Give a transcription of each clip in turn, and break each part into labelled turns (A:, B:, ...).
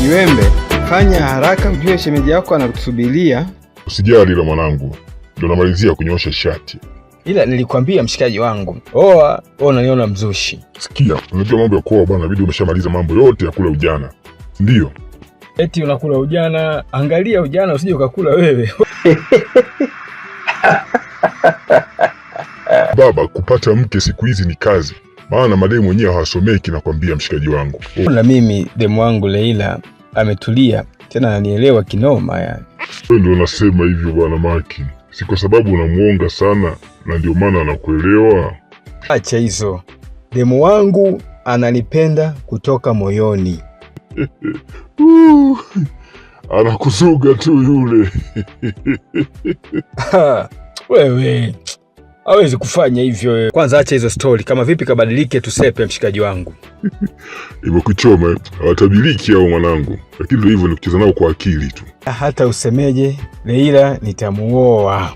A: Kiwembe, fanya haraka ujue shemeji yako anakusubiria.
B: Usijali la mwanangu, ndio namalizia kunyosha shati.
A: Ila nilikwambia mshikaji wangu, oa unaniona mzushi.
B: Sikia, unajua mambo ya kuoa bwana, video umeshamaliza mambo yote ya kula ujana. Ndio.
A: Eti unakula ujana, angalia ujana usije ukakula wewe.
B: Baba, kupata mke siku hizi ni kazi. Maana mademu wenyewe hawasomeki nakwambia mshikaji wangu.
A: Na mimi demu wangu Leila ametulia, tena ananielewa kinoma yani.
B: Wewe ndio unasema hivyo bwana Maki. Si kwa sababu unamuonga sana na ndio maana anakuelewa.
A: Acha hizo. Demu wangu ananipenda kutoka moyoni.
B: Anakuzuga tu yule.
A: Wewe hawezi kufanya hivyo. Kwanza acha hizo story, kama vipi kabadilike tusepe mshikaji wangu.
B: Imekuchoma, hawatabiliki hao mwanangu. Lakini ndio hivyo, ni kucheza nao kwa akili tu.
A: Hata usemeje, Leila nitamuoa.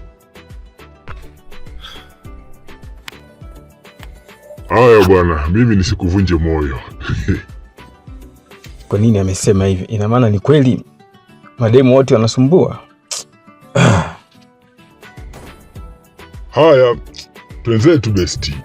B: Haya bwana, mimi nisikuvunje moyo.
A: Kwa nini amesema hivi? Ina maana ni kweli mademu wote wanasumbua?
B: Haya, twenzetu besti.